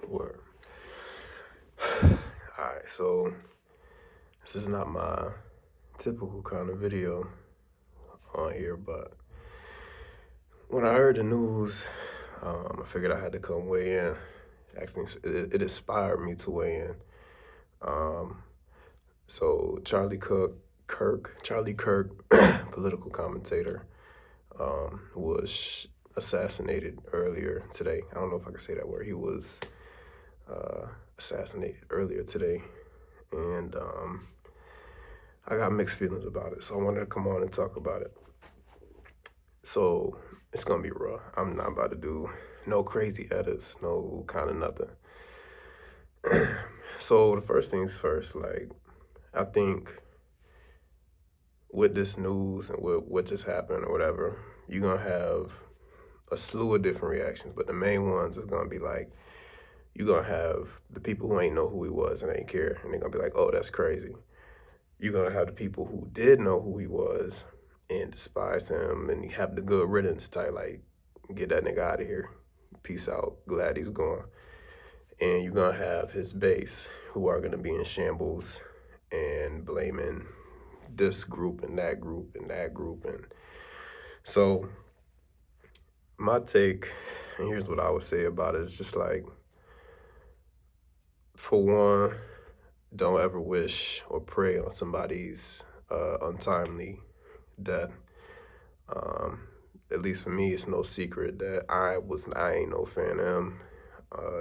Word. Alright, so this is not my typical kind of video on here, but when I heard the news, I figured I had to come weigh in. Actually, it inspired me to weigh in. Um, so Charlie Kirk, political commentator, was assassinated earlier today. I don't know if I can say that word. He was assassinated earlier today, and I got mixed feelings about it. So I wanted to come on and talk about it. So it's gonna be raw. I'm not about to do no crazy edits, no kind of nothing. So the first things first, like I think with this news and with what just happened or whatever, you're gonna have a slew of different reactions, but the main ones is gonna be like you're gonna have the people who ain't know who he was and ain't care, and they're gonna be like, oh, that's crazy. You're gonna have the people who did know who he was and despise him and have the good riddance type, like, get that nigga out of here. Peace out. Glad he's gone. And you're gonna have his base who are gonna be in shambles and blaming this group and that group and that group. And so my take, and here's what I would say about it, is just like, for one, don't ever wish or pray on somebody's untimely death. At least for me, it's no secret that I ain't no fan of him.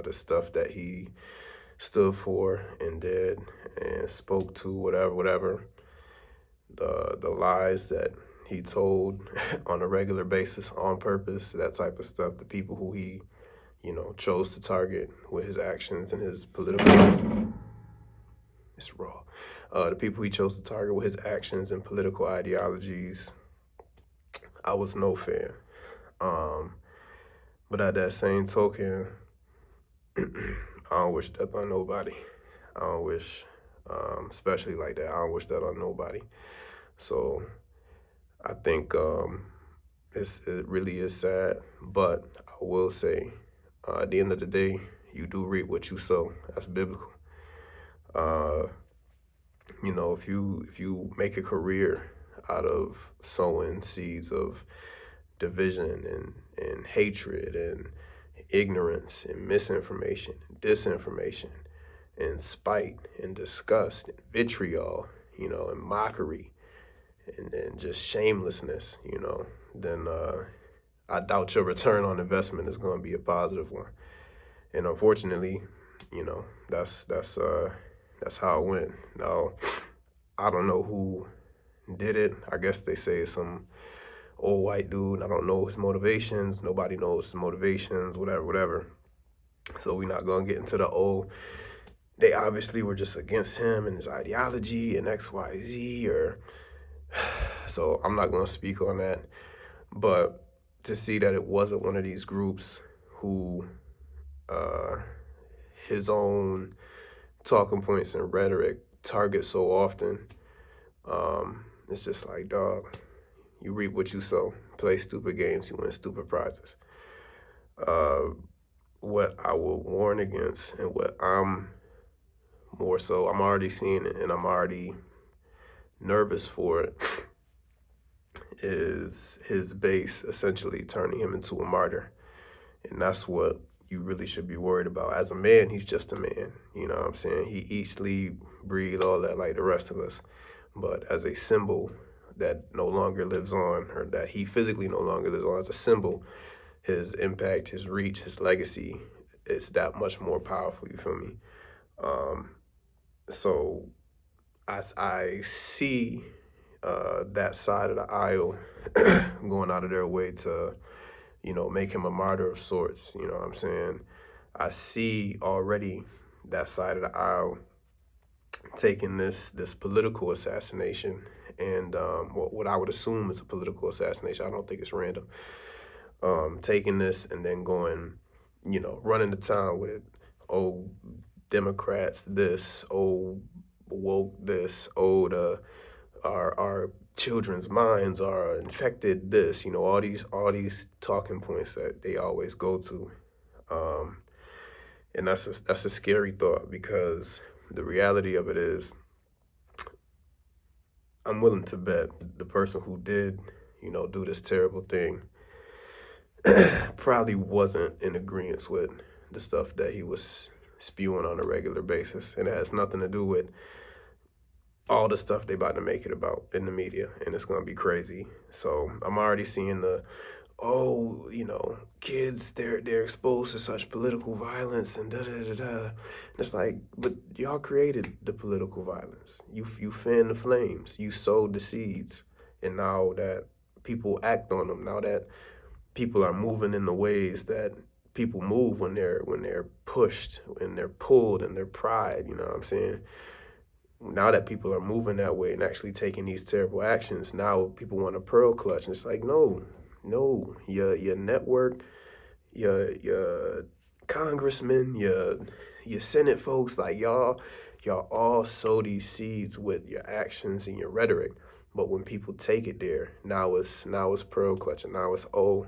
The stuff that he stood for and did and spoke to, whatever. The lies that he told on a regular basis, on purpose, that type of stuff. The people who he, chose to target with his actions and his political. It's raw. The people he chose to target with his actions and political ideologies, I was no fan. But at that same token, I don't wish death on nobody. I don't wish, especially like that, I don't wish that on nobody. So I think it really is sad. But I will say, at the end of the day, you do reap what you sow. That's biblical. If you make a career out of sowing seeds of division and hatred and ignorance and misinformation and disinformation and spite and disgust and vitriol, and mockery and just shamelessness, then I doubt your return on investment is going to be a positive one. And unfortunately, that's how it went. Now, I don't know who did it. I guess they say it's some old white dude. I don't know his motivations. Nobody knows his motivations, whatever. So we're not going to get into they obviously were just against him and his ideology and X, Y, Z, so I'm not going to speak on that. But to see that it wasn't one of these groups who his own talking points and rhetoric target so often, it's just like, dog, you reap what you sow. Play stupid games, you win stupid prizes. What I will warn against and what I'm already seeing it and I'm already nervous for it, is his base essentially turning him into a martyr. And that's what you really should be worried about. As a man, he's just a man. You know what I'm saying? He eats, sleep, breathe, all that like the rest of us. But as a symbol that no longer lives on, or that he physically no longer lives on, as a symbol, his impact, his reach, his legacy is that much more powerful, you feel me? So I see that side of the aisle going out of their way to, make him a martyr of sorts, you know what I'm saying? I see already that side of the aisle taking this political assassination and what I would assume is a political assassination. I don't think it's random. Taking this and then going, running to town with it. Oh, Democrats this, oh, woke this, oh, our children's minds are infected this, all these talking points that they always go to. And that's a scary thought, because the reality of it is, I'm willing to bet the person who did, do this terrible thing probably wasn't in agreement with the stuff that he was spewing on a regular basis. And it has nothing to do with all the stuff they about to make it about in the media, and it's gonna be crazy. So I'm already seeing oh, kids, they're exposed to such political violence and da da da da. And it's like, but y'all created the political violence. You fanned the flames. You sowed the seeds, and now that people act on them, now that people are moving in the ways that people move when they're pushed and they're pulled and they're pried. You know what I'm saying? Now that people are moving that way and actually taking these terrible actions, now people want a pearl clutch, and it's like, no, your network, your congressmen, your Senate folks, like y'all all sow these seeds with your actions and your rhetoric. But when people take it there, now it's pearl clutching. Now it's, oh,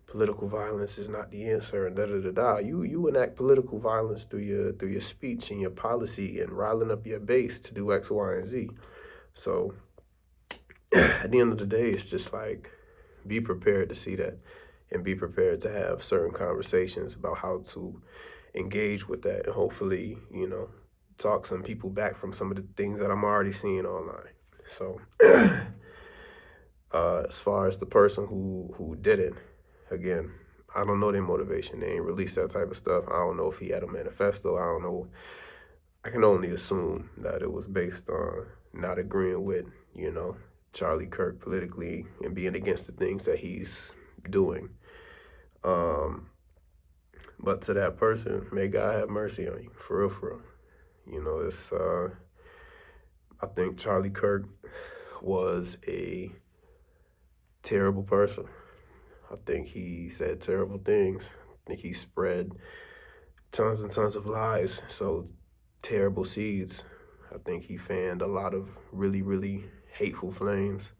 political violence is not the answer, and da da da da. You enact political violence through your speech and your policy and riling up your base to do X, Y, and Z. So at the end of the day, it's just like, be prepared to see that, and be prepared to have certain conversations about how to engage with that, and hopefully, talk some people back from some of the things that I'm already seeing online. So as far as the person who did it, again, I don't know their motivation. They ain't released that type of stuff. I don't know if he had a manifesto. I don't know. I can only assume that it was based on not agreeing with, Charlie Kirk politically and being against the things that he's doing. But to that person, may God have mercy on you, for real, for real. It's, I think Charlie Kirk was a terrible person. I think he said terrible things. I think he spread tons and tons of lies, so terrible seeds. I think he fanned a lot of really, really hateful flames.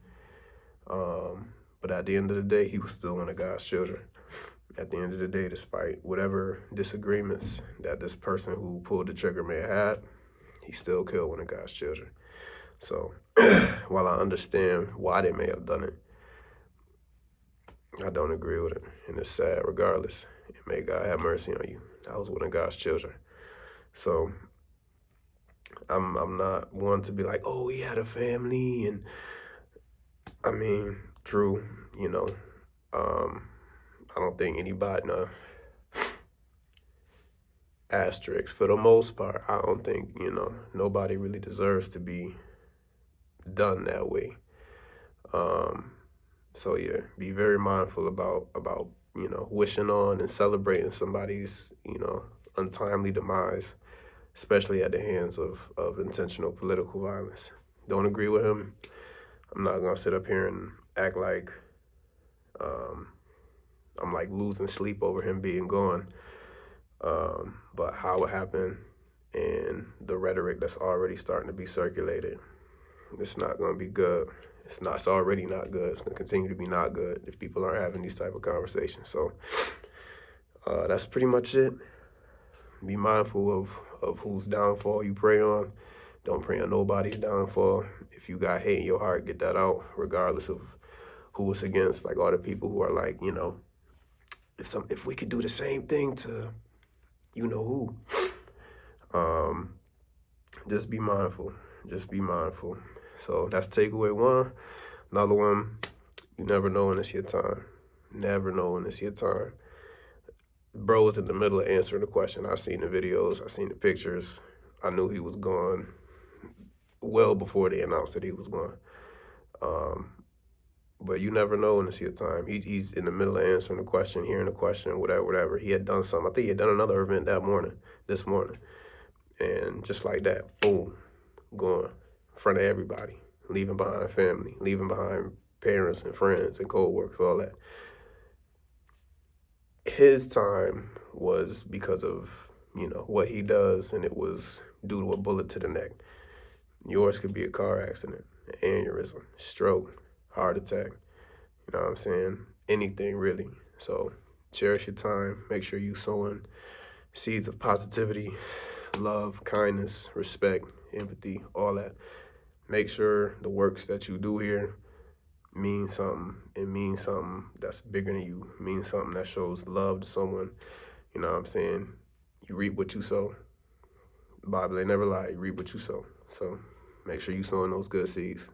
But at the end of the day, he was still one of God's children. At the end of the day, despite whatever disagreements that this person who pulled the trigger may have had, he still killed one of God's children. So while I understand why they may have done it, I don't agree with it, and it's sad regardless. And may God have mercy on you. I was one of God's children. So I'm not one to be like, oh, he had a family, and I mean, true, I don't think anybody, no, asterisk, for the most part, I don't think, nobody really deserves to be done that way. So yeah, be very mindful about wishing on and celebrating somebody's, untimely demise, especially at the hands of intentional political violence. Don't agree with him. I'm not gonna sit up here and act like I'm like losing sleep over him being gone. But how it happened and the rhetoric that's already starting to be circulated, it's not gonna be good. It's already not good. It's gonna continue to be not good if people aren't having these type of conversations. So that's pretty much it. Be mindful of whose downfall you pray on. Don't pray on nobody's downfall. If you got hate in your heart, get that out, regardless of who it's against. Like all the people who are like, if we could do the same thing to who. Just be mindful. Just be mindful. So that's takeaway one. Another one, you never know when it's your time. Never know when it's your time. Bro was in the middle of answering the question. I seen the videos. I seen the pictures. I knew he was gone well before they announced that he was gone. But you never know when it's your time. He's in the middle of answering the question, hearing the question, whatever. He had done something. I think he had done another event this morning. And just like that, boom, gone in front of everybody, leaving behind family, leaving behind parents and friends and co-workers, all that. His time was because of, what he does, and it was due to a bullet to the neck. Yours could be a car accident, an aneurysm, stroke, heart attack, you know what I'm saying? Anything really. So cherish your time. Make sure you sowing seeds of positivity, love, kindness, respect, empathy, all that. Make sure the works that you do here mean something. It means something that's bigger than you. It means something that shows love to someone. You know what I'm saying? You reap what you sow. The Bible, they never lie. You reap what you sow. So make sure you sowing those good seeds.